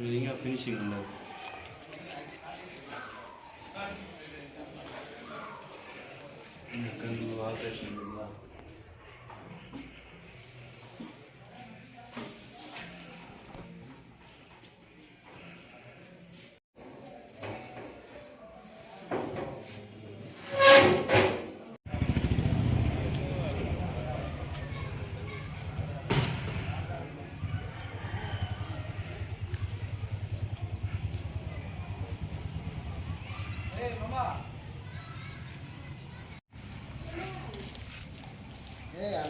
ఇంకా ఫినిషింగ్ ఉండదు. ఆపరేషన్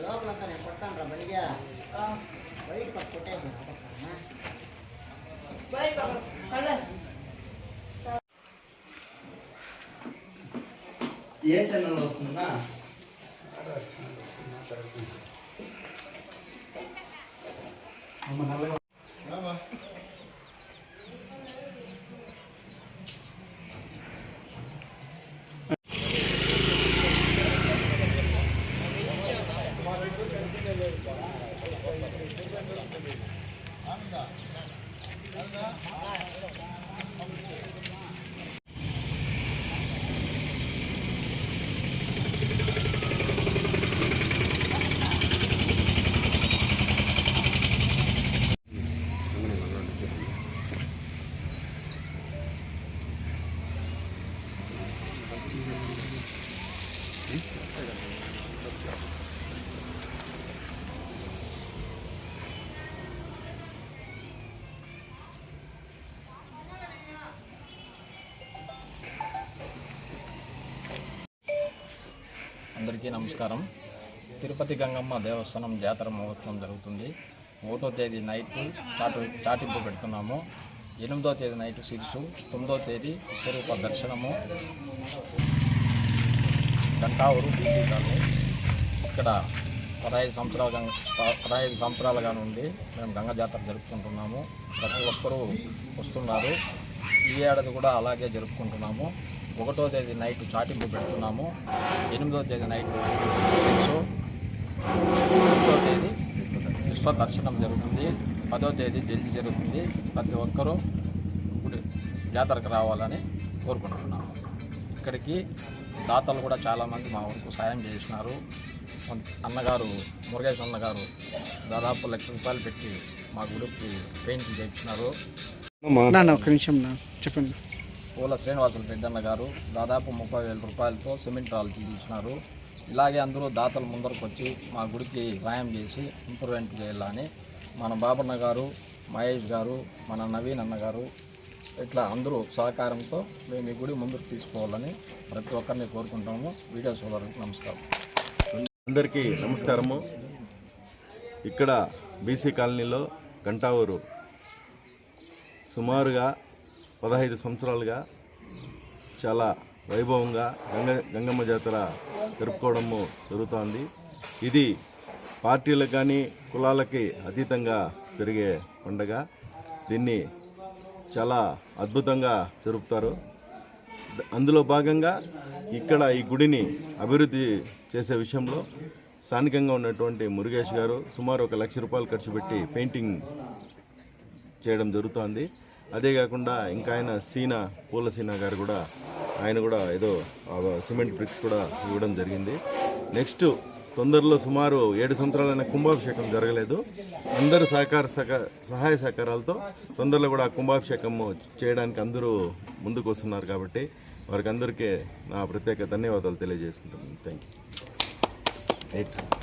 లోపలంతా నేను కొట్టాను రా బయట బయట పక్కొట్టే ఏ ఛానల్ వస్తుందా? అందరికీ నమస్కారం. తిరుపతి గంగమ్మ దేవస్థానం జాతర మహోత్సవం జరుగుతుంది. 1వ తేదీ నైట్ చాటింపు పెడుతున్నాము. 8వ తేదీ నైట్ సిరుసు, 9వ తేదీ స్వరూప దర్శనము గంటావూరు బీసీ కాలనీ. ఇక్కడ 15 సంవత్సరాలుగా నుండి మేము గంగ జాతర జరుపుకుంటున్నాము. ప్రతి ఒక్కరూ వస్తున్నారు. ఈ ఏడాది కూడా అలాగే జరుపుకుంటున్నాము. 1వ తేదీ నైట్ చాటింపు పెడుతున్నాము. 8వ తేదీ నైట్ 9వ తేదీ విశ్వ దర్శనం జరుగుతుంది. 10వ తేదీ జల్దీ జరుగుతుంది. ప్రతి ఒక్కరూ జాతరకు రావాలని కోరుకుంటున్నాము. ఇక్కడికి దాతలు కూడా చాలామంది మా వరకు సాయం చేసినారు. అన్నగారు మురుగేష్ అన్నగారు దాదాపు ₹1,00,000 పెట్టి మా గుడికి పెయింటింగ్ చేయించినారు. ఒక్క నిమిషం చెప్పండి. పూల శ్రీనివాసులు పెద్దన్న గారు దాదాపు ₹30,000 సిమెంట్ రాళ్ళు తీయించినారు. ఇలాగే అందరూ దాతలు ముందరకు వచ్చి మా గుడికి సాయం చేసి ఇంప్రూవ్మెంట్ చేయాలని మన బాబన్న గారు, మహేష్ గారు, మన నవీన్ అన్న గారు ఇట్లా అందరూ సహకారంతో మేము ఈ గుడి ముందుకు తీసుకోవాలని ప్రతి ఒక్కరిని కోరుకుంటాము. వీడియో సోదరులకు నమస్కారం. అందరికీ నమస్కారము. ఇక్కడ బీసీ కాలనీలో గంటావూరు సుమారుగా 15 సంవత్సరాలుగా చాలా వైభవంగా గంగమ్మ జాతర జరుపుకోవడము జరుగుతోంది. ఇది పార్టీలకు కానీ కులాలకి అతీతంగా జరిగే పండుగ. దీన్ని చాలా అద్భుతంగా జరుపుతారు. అందులో భాగంగా ఇక్కడ ఈ గుడిని అభివృద్ధి చేసే విషయంలో స్థానికంగా ఉన్నటువంటి మురుగేష్ గారు సుమారు ₹1,00,000 ఖర్చు పెట్టి పెయింటింగ్ చేయడం జరుగుతోంది. అదే కాకుండా ఇంకా ఆయన పూల సీనా గారు కూడా ఆయన కూడా ఏదో సిమెంట్ బ్రిక్స్ కూడా ఇవ్వడం జరిగింది. నెక్స్ట్ తొందరలో సుమారు 7 సంవత్సరాలైన కుంభాభిషేకం జరగలేదు. అందరూ సహాయ సహకారాలతో తొందరలో కూడా కుంభాభిషేకం చేయడానికి అందరూ ముందుకు వస్తున్నారు. కాబట్టి వారికి అందరికీ నా ప్రత్యేక ధన్యవాదాలు తెలియజేసుకుంటున్నాను. Thank you.